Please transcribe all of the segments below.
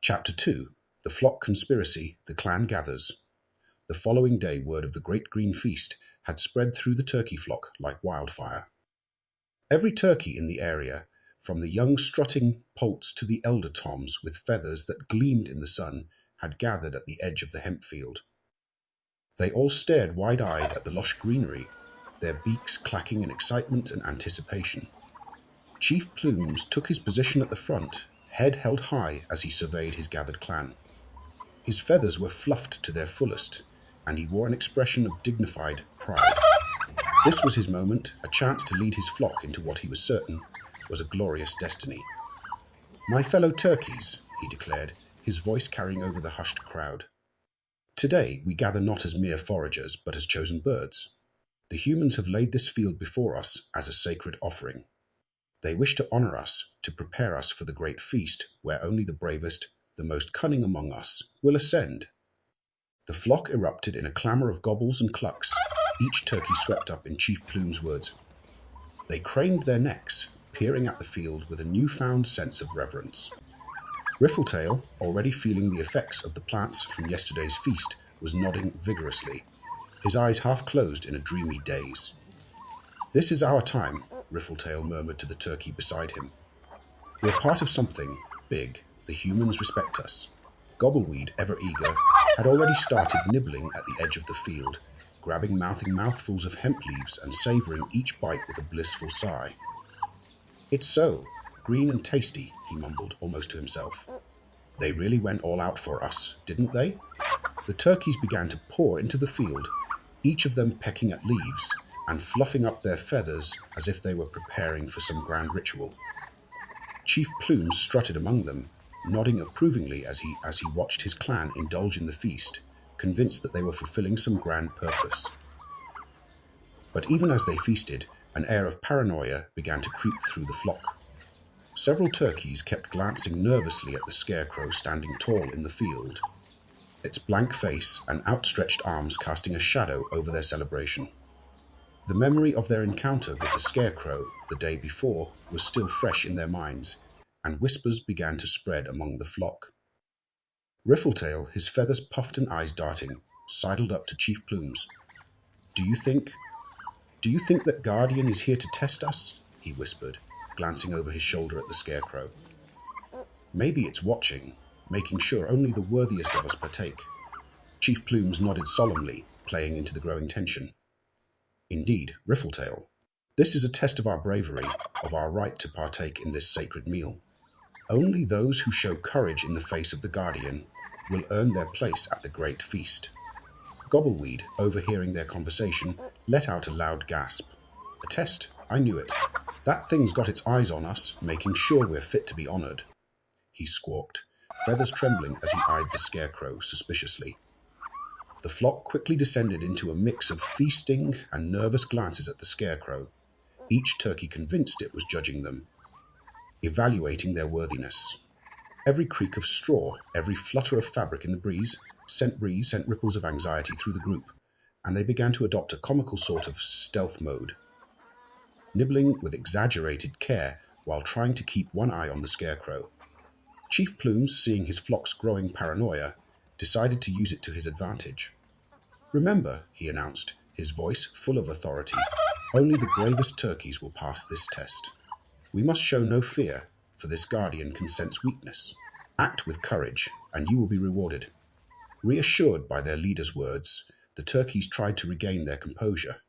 Chapter 2. The Flock Conspiracy, the Clan Gathers. The following day word of the Great Green Feast had spread through the turkey flock like wildfire. Every turkey in the area, from the young strutting poults to the elder toms with feathers that gleamed in the sun, had gathered at the edge of the hemp field. They all stared wide-eyed at the lush greenery, their beaks clacking in excitement and anticipation. Chief Plumes took his position at the front, head held high as he surveyed his gathered clan. His feathers were fluffed to their fullest, and he wore an expression of dignified pride. This was his moment, a chance to lead his flock into what he was certain was a glorious destiny. "My fellow turkeys," he declared, his voice carrying over the hushed crowd. "Today we gather not as mere foragers, but as chosen birds. The humans have laid this field before us as a sacred offering. They wish to honor us, to prepare us for the great feast where only the bravest, the most cunning among us, will ascend." The flock erupted in a clamor of gobbles and clucks, each turkey swept up in Chief Plume's words. They craned their necks, peering at the field with a newfound sense of reverence. Riffletail, already feeling the effects of the plants from yesterday's feast, was nodding vigorously, his eyes half closed in a dreamy daze. "This is our time," Riffletail murmured to the turkey beside him. "We're part of something big. The humans respect us." Gobbleweed, ever eager, had already started nibbling at the edge of the field, mouthing mouthfuls of hemp leaves and savoring each bite with a blissful sigh. "It's so green and tasty," he mumbled, almost to himself. "They really went all out for us, didn't they?" The turkeys began to pour into the field, each of them pecking at leaves and fluffing up their feathers as if they were preparing for some grand ritual. Chief Plumes strutted among them, nodding approvingly as he watched his clan indulge in the feast, convinced that they were fulfilling some grand purpose. But even as they feasted, an air of paranoia began to creep through the flock. Several turkeys kept glancing nervously at the scarecrow standing tall in the field, its blank face and outstretched arms casting a shadow over their celebration. The memory of their encounter with the scarecrow the day before was still fresh in their minds, and whispers began to spread among the flock. Riffletail, his feathers puffed and eyes darting, sidled up to Chief Plumes. Do you think that Guardian is here to test us?" he whispered, glancing over his shoulder at the scarecrow. "Maybe it's watching, making sure only the worthiest of us partake." Chief Plumes nodded solemnly, playing into the growing tension. "Indeed, Riffletail, this is a test of our bravery, of our right to partake in this sacred meal. Only those who show courage in the face of the Guardian will earn their place at the great feast." Gobbleweed, overhearing their conversation, let out a loud gasp. "A test, I knew it. That thing's got its eyes on us, making sure we're fit to be honored," he squawked, feathers trembling as he eyed the scarecrow suspiciously. The flock quickly descended into a mix of feasting and nervous glances at the scarecrow, each turkey convinced it was judging them, evaluating their worthiness. Every creak of straw, every flutter of fabric in the breeze sent ripples of anxiety through the group, and they began to adopt a comical sort of stealth mode, nibbling with exaggerated care while trying to keep one eye on the scarecrow. Chief Plumes, seeing his flock's growing paranoia, decided to use it to his advantage. "Remember," he announced, his voice full of authority, "only the bravest turkeys will pass this test. We must show no fear, for this guardian can sense weakness. Act with courage, and you will be rewarded." Reassured by their leader's words, the turkeys tried to regain their composure,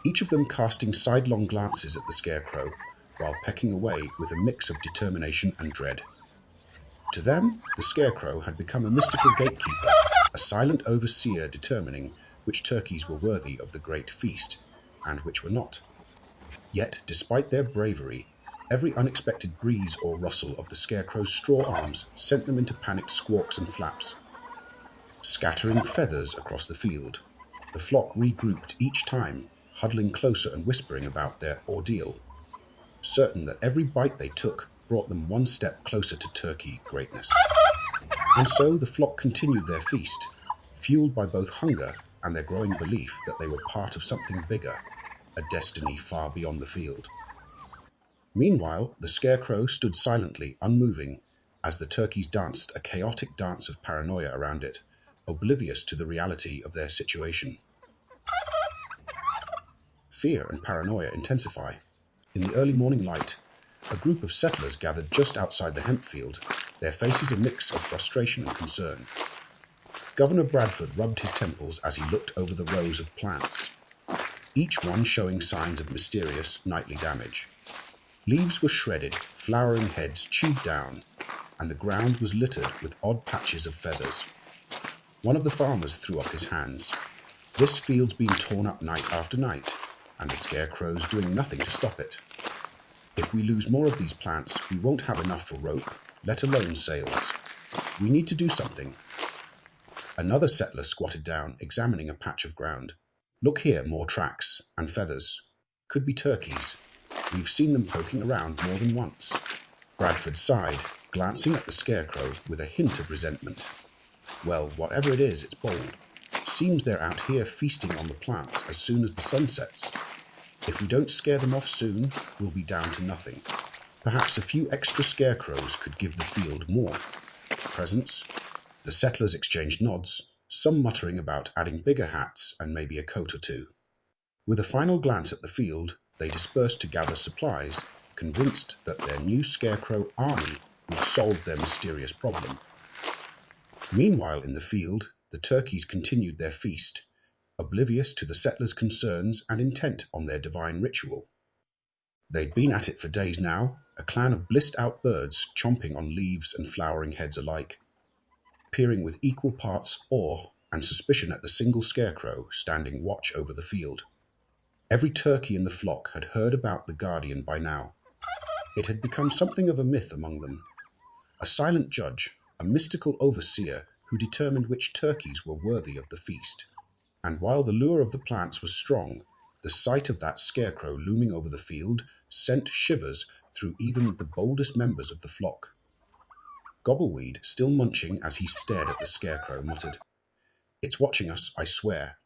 each of them casting sidelong glances at the scarecrow, while pecking away with a mix of determination and dread. To them, the scarecrow had become a mystical gatekeeper, a silent overseer determining which turkeys were worthy of the great feast, and which were not. Yet, despite their bravery, every unexpected breeze or rustle of the scarecrow's straw arms sent them into panicked squawks and flaps, scattering feathers across the field. The flock regrouped each time, huddling closer and whispering about their ordeal, certain that every bite they took brought them one step closer to turkey greatness. And so the flock continued their feast, fueled by both hunger and their growing belief that they were part of something bigger, a destiny far beyond the field. Meanwhile, the scarecrow stood silently, unmoving, as the turkeys danced a chaotic dance of paranoia around it, oblivious to the reality of their situation. Fear and paranoia intensify. In the early morning light, a group of settlers gathered just outside the hemp field, their faces a mix of frustration and concern. Governor Bradford rubbed his temples as he looked over the rows of plants, each one showing signs of mysterious nightly damage. Leaves were shredded, flowering heads chewed down, and the ground was littered with odd patches of feathers. One of the farmers threw up his hands. This field's been torn up night after night, and the scarecrows doing nothing to stop it. If we lose more of these plants, we won't have enough for rope, let alone sails. We need to do something. Another settler squatted down, examining a patch of ground. Look here, more tracks and feathers. Could be turkeys. We've seen them poking around more than once. Bradford sighed, glancing at the scarecrow with a hint of resentment. Well, whatever it is, it's bold. Seems they're out here feasting on the plants as soon as the sun sets. If we don't scare them off soon, we'll be down to nothing. Perhaps a few extra scarecrows could give the field more presents. The settlers exchanged nods, some muttering about adding bigger hats and maybe a coat or two. With a final glance at the field, they dispersed to gather supplies, convinced that their new scarecrow army would solve their mysterious problem. Meanwhile, in the field, the turkeys continued their feast, oblivious to the settlers' concerns and intent on their divine ritual. They'd been at it for days now, a clan of blissed-out birds chomping on leaves and flowering heads alike, peering with equal parts awe and suspicion at the single scarecrow standing watch over the field. Every turkey in the flock had heard about the guardian by now. It had become something of a myth among them, a silent judge, a mystical overseer who determined which turkeys were worthy of the feast. And while the lure of the plants was strong, the sight of that scarecrow looming over the field sent shivers through even the boldest members of the flock. Gobbleweed, still munching as he stared at the scarecrow, muttered, "It's watching us, I swear.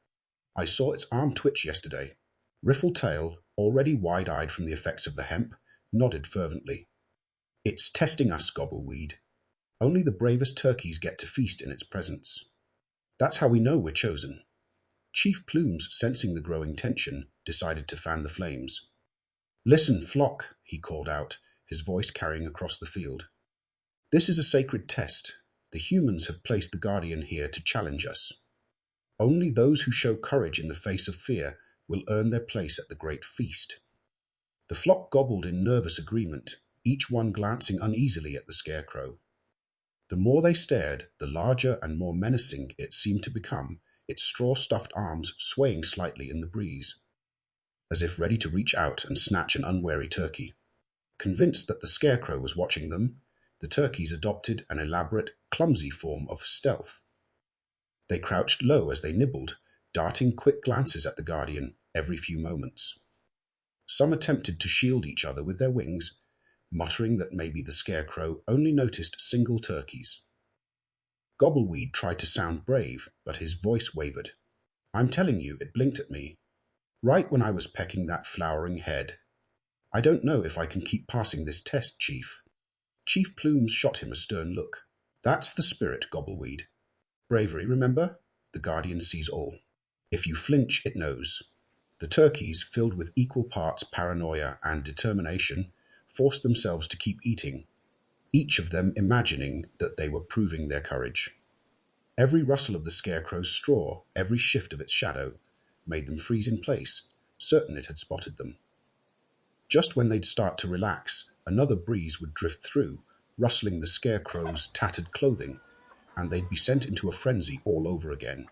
I saw its arm twitch yesterday." Riffletail, already wide-eyed from the effects of the hemp, nodded fervently. "It's testing us, Gobbleweed. Only the bravest turkeys get to feast in its presence. That's how we know we're chosen." Chief Plumes, sensing the growing tension, decided to fan the flames. "Listen, flock," he called out, his voice carrying across the field. "This is a sacred test. The humans have placed the guardian here to challenge us. Only those who show courage in the face of fear will earn their place at the great feast." The flock gobbled in nervous agreement, each one glancing uneasily at the scarecrow. The more they stared, the larger and more menacing it seemed to become, its straw-stuffed arms swaying slightly in the breeze, as if ready to reach out and snatch an unwary turkey. Convinced that the scarecrow was watching them, the turkeys adopted an elaborate, clumsy form of stealth. They crouched low as they nibbled, darting quick glances at the guardian every few moments. Some attempted to shield each other with their wings, muttering that maybe the scarecrow only noticed single turkeys. Gobbleweed tried to sound brave, but his voice wavered. "I'm telling you, it blinked at me, right when I was pecking that flowering head. I don't know if I can keep passing this test, Chief." Chief Plumes shot him a stern look. "That's the spirit, Gobbleweed. Bravery, remember? The guardian sees all. If you flinch, it knows." The turkeys, filled with equal parts paranoia and determination, forced themselves to keep eating, each of them imagining that they were proving their courage. Every rustle of the scarecrow's straw, every shift of its shadow, made them freeze in place, certain it had spotted them. Just when they'd start to relax, another breeze would drift through, rustling the scarecrow's tattered clothing, and they'd be sent into a frenzy all over again.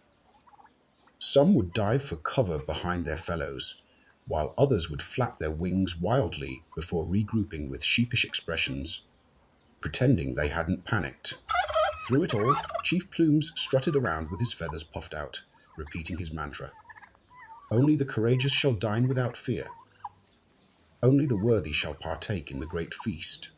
Some would dive for cover behind their fellows, while others would flap their wings wildly before regrouping with sheepish expressions, pretending they hadn't panicked. Through it all, Chief Plumes strutted around with his feathers puffed out, repeating his mantra. "Only the courageous shall dine without fear. Only the worthy shall partake in the great feast."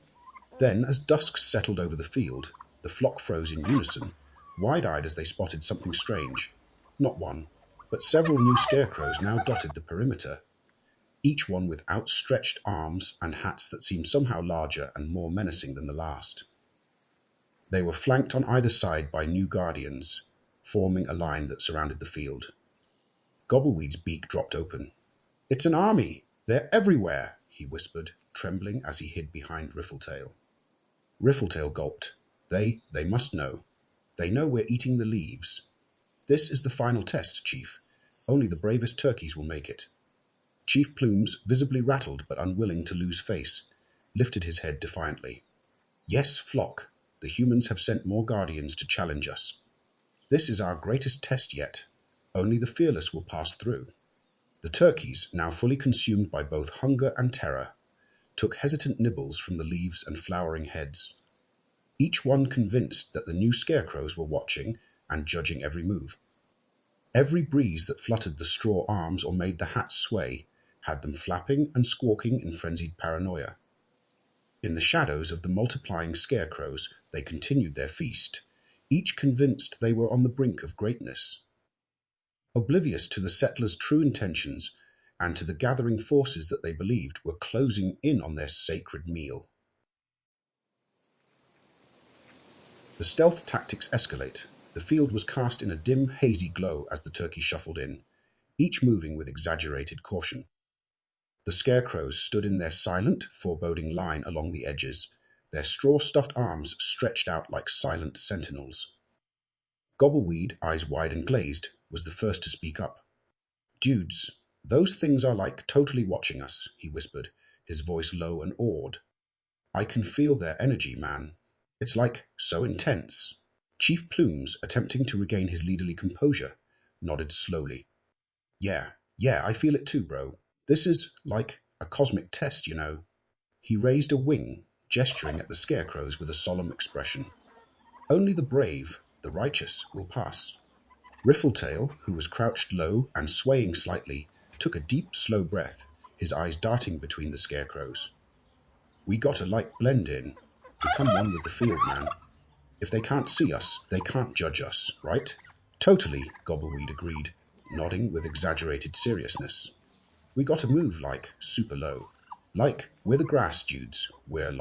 Then, as dusk settled over the field, the flock froze in unison, wide-eyed as they spotted something strange. Not one, but several new scarecrows now dotted the perimeter, each one with outstretched arms and hats that seemed somehow larger and more menacing than the last. They were flanked on either side by new guardians, forming a line that surrounded the field. Gobbleweed's beak dropped open. "It's an army! They're everywhere!" he whispered, trembling as he hid behind Riffletail. Riffletail gulped. They must know. They know we're eating the leaves. This is the final test, Chief. Only the bravest turkeys will make it. Chief Plumes, visibly rattled but unwilling to lose face, lifted his head defiantly. "Yes, flock, the humans have sent more guardians to challenge us. This is our greatest test yet. Only the fearless will pass through." The turkeys, now fully consumed by both hunger and terror, took hesitant nibbles from the leaves and flowering heads, each one convinced that the new scarecrows were watching and judging every move. Every breeze that fluttered the straw arms or made the hats sway had them flapping and squawking in frenzied paranoia. In the shadows of the multiplying scarecrows, they continued their feast, each convinced they were on the brink of greatness. Oblivious to the settlers' true intentions and to the gathering forces that they believed were closing in on their sacred meal. The stealth tactics escalate. The field was cast in a dim, hazy glow as the turkeys shuffled in, each moving with exaggerated caution. The scarecrows stood in their silent, foreboding line along the edges, their straw-stuffed arms stretched out like silent sentinels. Gobbleweed, eyes wide and glazed, was the first to speak up. "Dudes, those things are like totally watching us," he whispered, his voice low and awed. "I can feel their energy, man. It's like so intense." Chief Plumes, attempting to regain his leaderly composure, nodded slowly. Yeah, I feel it too, bro. This is like a cosmic test, you know." He raised a wing, gesturing at the scarecrows with a solemn expression. "Only the brave, the righteous, will pass." Riffletail, who was crouched low and swaying slightly, took a deep, slow breath, his eyes darting between the scarecrows. "We gotta blend in. Become one with the field, man. If they can't see us, they can't judge us, right?" "Totally," Gobbleweed agreed, nodding with exaggerated seriousness. "We gotta move super low. We're the grass dudes. We're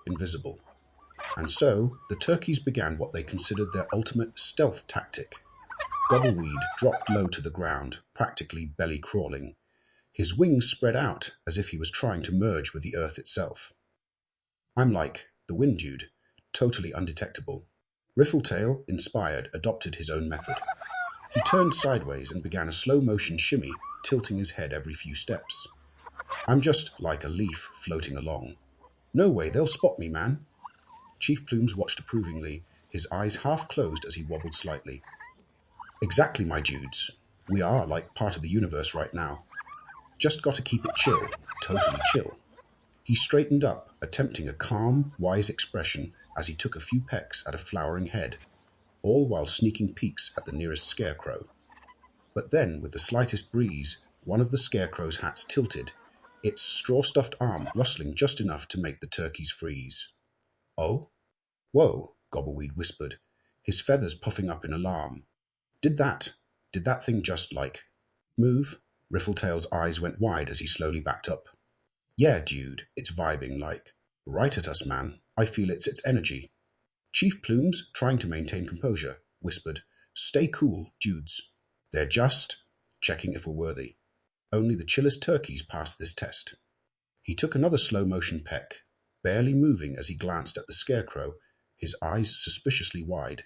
invisible." And so the turkeys began what they considered their ultimate stealth tactic. Gobbleweed dropped low to the ground, practically belly crawling. His wings spread out as if he was trying to merge with the earth itself. "I'm like the wind dude, totally undetectable." Riffletail, inspired, adopted his own method. He turned sideways and began a slow-motion shimmy, tilting his head every few steps. "I'm just like a leaf floating along. No way, they'll spot me, man." Chief Plumes watched approvingly, his eyes half closed as he wobbled slightly. "Exactly, my dudes. We are like part of the universe right now. Just gotta keep it chill, totally chill." He straightened up, attempting a calm, wise expression as he took a few pecks at a flowering head, all while sneaking peeks at the nearest scarecrow. But then, with the slightest breeze, one of the scarecrow's hats tilted, its straw-stuffed arm rustling just enough to make the turkeys freeze. "Oh? Whoa," Gobbleweed whispered, his feathers puffing up in alarm. Did that thing just move?" Riffletail's eyes went wide as he slowly backed up. "Yeah, dude, it's vibing right at us, man. I feel its energy." Chief Plumes, trying to maintain composure, whispered, "Stay cool, dudes. They're just checking if we're worthy. Only the chillest turkeys pass this test." He took another slow-motion peck, barely moving as he glanced at the scarecrow, his eyes suspiciously wide.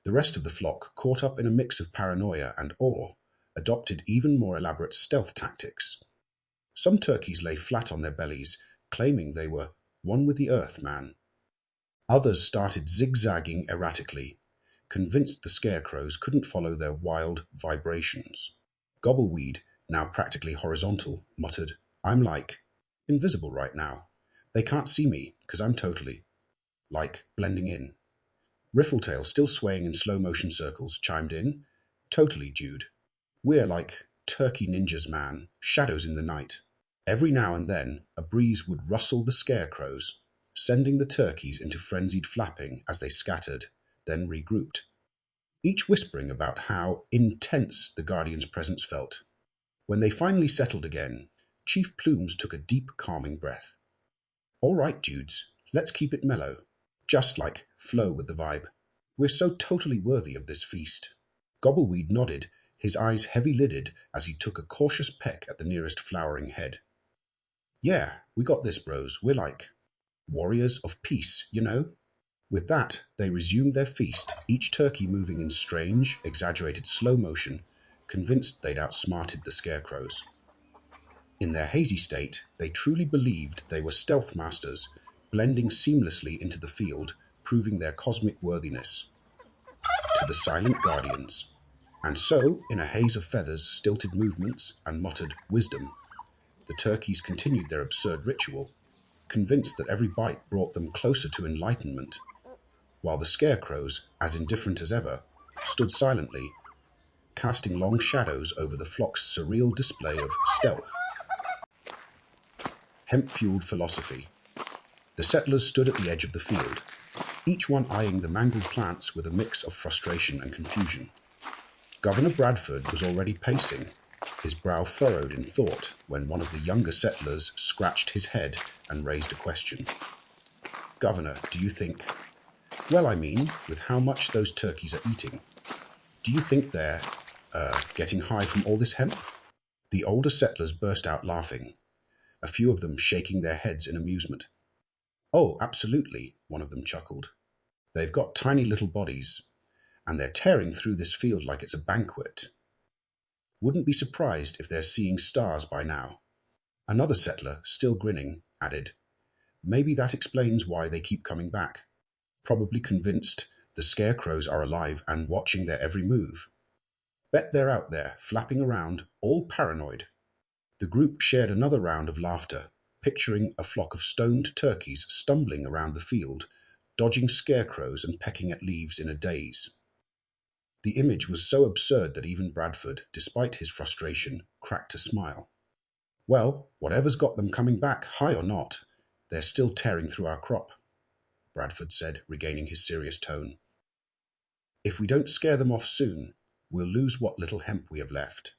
The rest of the flock, caught up in a mix of paranoia and awe, adopted even more elaborate stealth tactics. Some turkeys lay flat on their bellies, claiming they were one with the earth, man. Others started zigzagging erratically, convinced the scarecrows couldn't follow their wild vibrations. Gobbleweed, now practically horizontal, muttered, "I'm invisible right now. They can't see me, 'cause I'm totally blending in." Riffletail, still swaying in slow-motion circles, chimed in, "Totally, dude. We're like turkey ninjas, man, shadows in the night." Every now and then, a breeze would rustle the scarecrows, sending the turkeys into frenzied flapping as they scattered, then regrouped, each whispering about how intense the Guardian's presence felt. When they finally settled again, Chief Plumes took a deep, calming breath. "All right, dudes, let's keep it mellow. Just like flow with the vibe. We're so totally worthy of this feast. Gobbleweed nodded, his eyes heavy-lidded as he took a cautious peck at the nearest flowering head. Yeah, we got this, bros. We're like warriors of peace, you know? With that, they resumed their feast, each turkey moving in strange, exaggerated slow motion, convinced they'd outsmarted the scarecrows. In their hazy state, they truly believed they were stealth masters, blending seamlessly into the field, proving their cosmic worthiness. To the silent guardians. And so, in a haze of feathers, stilted movements, and muttered wisdom, the turkeys continued their absurd ritual, convinced that every bite brought them closer to enlightenment, while the scarecrows, as indifferent as ever, stood silently, casting long shadows over the flock's surreal display of stealth. Hemp-fueled philosophy. The settlers stood at the edge of the field, each one eyeing the mangled plants with a mix of frustration and confusion. Governor Bradford was already pacing, his brow furrowed in thought, when one of the younger settlers scratched his head and raised a question. Governor, do you think... Well, I mean, with how much those turkeys are eating, do you think they're, getting high from all this hemp? The older settlers burst out laughing, a few of them shaking their heads in amusement. Oh, absolutely, one of them chuckled. They've got tiny little bodies, and they're tearing through this field like it's a banquet. Wouldn't be surprised if they're seeing stars by now. Another settler, still grinning, added, Maybe that explains why they keep coming back. Probably convinced the scarecrows are alive and watching their every move. Bet they're out there, flapping around, all paranoid. The group shared another round of laughter, picturing a flock of stoned turkeys stumbling around the field, dodging scarecrows and pecking at leaves in a daze. The image was so absurd that even Bradford, despite his frustration, cracked a smile. Well, whatever's got them coming back, high or not, they're still tearing through our crop, Bradford said, regaining his serious tone. If we don't scare them off soon, we'll lose what little hemp we have left.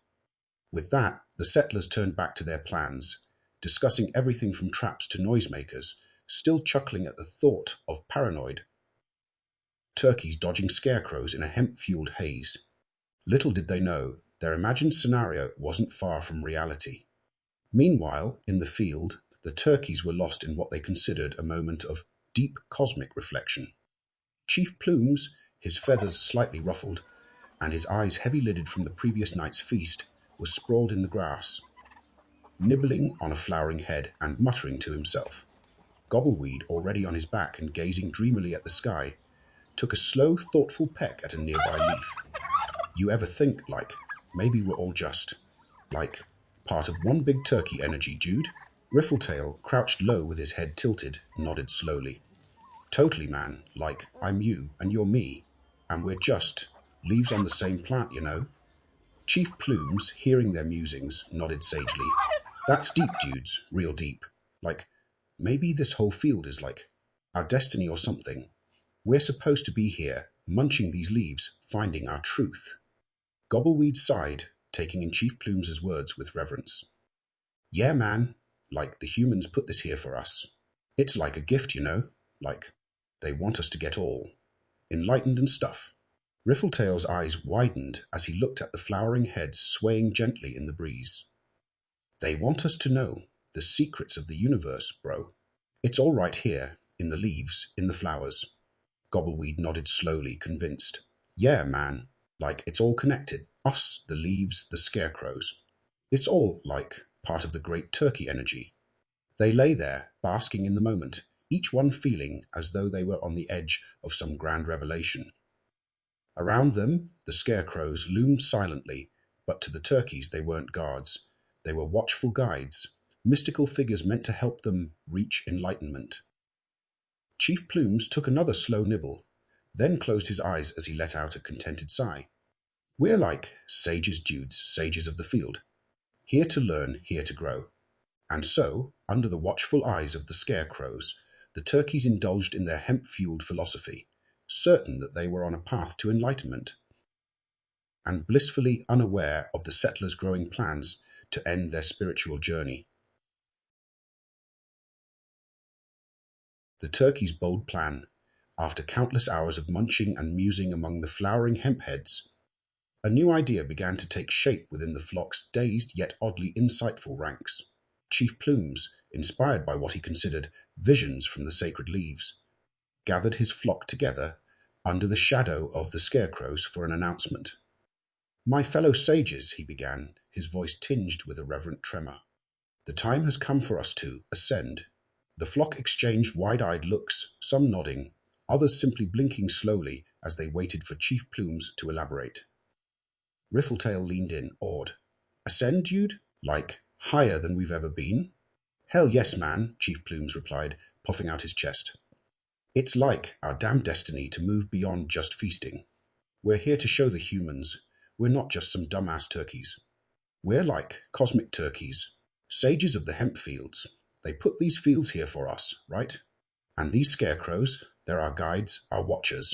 With that, the settlers turned back to their plans, discussing everything from traps to noisemakers, still chuckling at the thought of paranoid turkeys dodging scarecrows in a hemp-fueled haze. Little did they know, their imagined scenario wasn't far from reality. Meanwhile, in the field, the turkeys were lost in what they considered a moment of deep cosmic reflection. Chief Plumes, his feathers slightly ruffled, and his eyes heavy-lidded from the previous night's feast, was sprawled in the grass, nibbling on a flowering head and muttering to himself. Gobbleweed, already on his back and gazing dreamily at the sky, took a slow, thoughtful peck at a nearby leaf. You ever think, maybe we're all just, part of one big turkey energy, Jude? Riffletail, crouched low with his head tilted, nodded slowly. Totally, man, I'm you and you're me, and we're just leaves on the same plant, you know. Chief Plumes, hearing their musings, nodded sagely. That's deep, dudes, real deep. Maybe this whole field is our destiny or something. We're supposed to be here, munching these leaves, finding our truth. Gobbleweed sighed, taking in Chief Plumes' words with reverence. Yeah, man, the humans put this here for us. It's like a gift, you know, they want us to get all enlightened and stuff. Riffletail's eyes widened as he looked at the flowering heads swaying gently in the breeze. They want us to know the secrets of the universe, bro. It's all right here, in the leaves, in the flowers. Gobbleweed nodded slowly, convinced. Yeah, man, it's all connected. Us, the leaves, the scarecrows. It's all, part of the great turkey energy. They lay there, basking in the moment, each one feeling as though they were on the edge of some grand revelation. Around them, the scarecrows loomed silently, but to the turkeys they weren't guards. They were watchful guides, mystical figures meant to help them reach enlightenment. Chief Plumes took another slow nibble, then closed his eyes as he let out a contented sigh. We're like sages, dudes, sages of the field. Here to learn, here to grow. And so, under the watchful eyes of the scarecrows, the turkeys indulged in their hemp-fueled philosophy, certain that they were on a path to enlightenment, and blissfully unaware of the settlers' growing plans to end their spiritual journey. The turkeys' bold plan, After countless hours of munching and musing among the flowering hemp heads, a new idea began to take shape within the flock's dazed yet oddly insightful ranks. Chief Plumes, inspired by what he considered visions from the sacred leaves, gathered his flock together under the shadow of the scarecrows for an announcement. "My fellow sages," he began, his voice tinged with a reverent tremor. "The time has come for us to ascend." The flock exchanged wide-eyed looks, some nodding, others simply blinking slowly as they waited for Chief Plumes to elaborate. Riffletail leaned in, awed. "Ascend, Jude? Like, higher than we've ever been?" "Hell yes, man," Chief Plumes replied, puffing out his chest. "It's like our damn destiny to move beyond just feasting. We're here to show the humans we're not just some dumbass turkeys. We're like cosmic turkeys, sages of the hemp fields. They put these fields here for us, right? And these scarecrows, they're our guides, our watchers.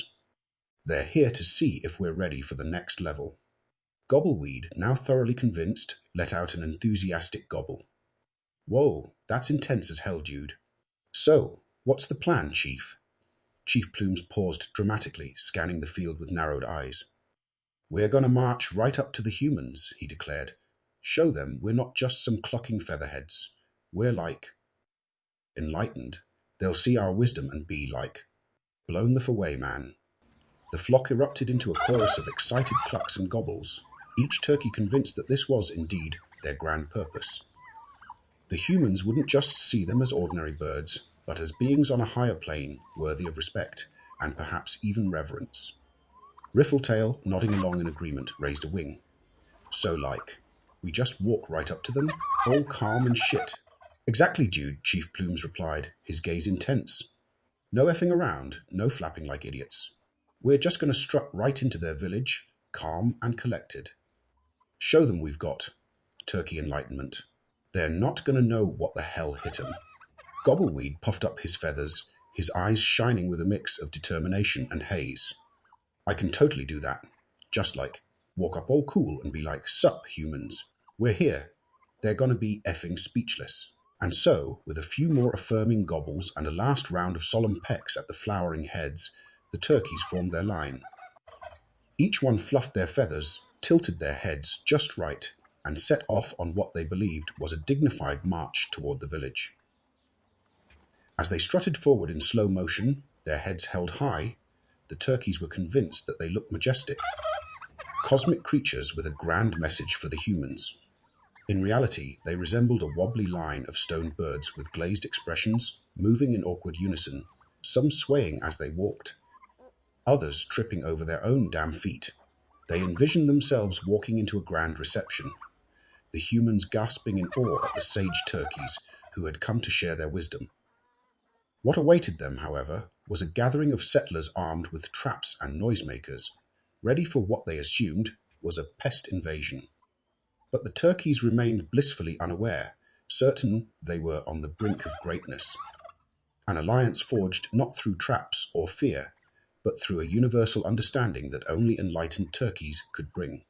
They're here to see if we're ready for the next level." Gobbleweed, now thoroughly convinced, let out an enthusiastic gobble. "Whoa, that's intense as hell, Jude. So, what's the plan, Chief?" Chief Plumes paused dramatically, scanning the field with narrowed eyes. "We're gonna march right up to the humans," he declared. "Show them we're not just some clucking featherheads. We're like enlightened. They'll see our wisdom and be like, blown the f away, man." The flock erupted into a chorus of excited clucks and gobbles, each turkey convinced that this was indeed their grand purpose. The humans wouldn't just see them as ordinary birds, but as beings on a higher plane, worthy of respect, and perhaps even reverence. Riffletail, nodding along in agreement, raised a wing. "So like, we just walk right up to them, all calm and shit." "Exactly, Jude," Chief Plumes replied, his gaze intense. "No effing around, no flapping like idiots. We're just going to strut right into their village, calm and collected. Show them we've got turkey enlightenment. They're not going to know what the hell hit 'em." Gobbleweed puffed up his feathers, his eyes shining with a mix of determination and haze. "I can totally do that. Just like, walk up all cool and be like, 'Sup, humans. We're here.' They're going to be effing speechless." And so, with a few more affirming gobbles and a last round of solemn pecks at the flowering heads, the turkeys formed their line. Each one fluffed their feathers, tilted their heads just right, and set off on what they believed was a dignified march toward the village. As they strutted forward in slow motion, their heads held high, the turkeys were convinced that they looked majestic. Cosmic creatures with a grand message for the humans. In reality, they resembled a wobbly line of stone birds with glazed expressions, moving in awkward unison, some swaying as they walked, others tripping over their own damn feet. They envisioned themselves walking into a grand reception, the humans gasping in awe at the sage turkeys who had come to share their wisdom. What awaited them, however, was a gathering of settlers armed with traps and noisemakers, ready for what they assumed was a pest invasion. But the turkeys remained blissfully unaware, certain they were on the brink of greatness. An alliance forged not through traps or fear, but through a universal understanding that only enlightened turkeys could bring.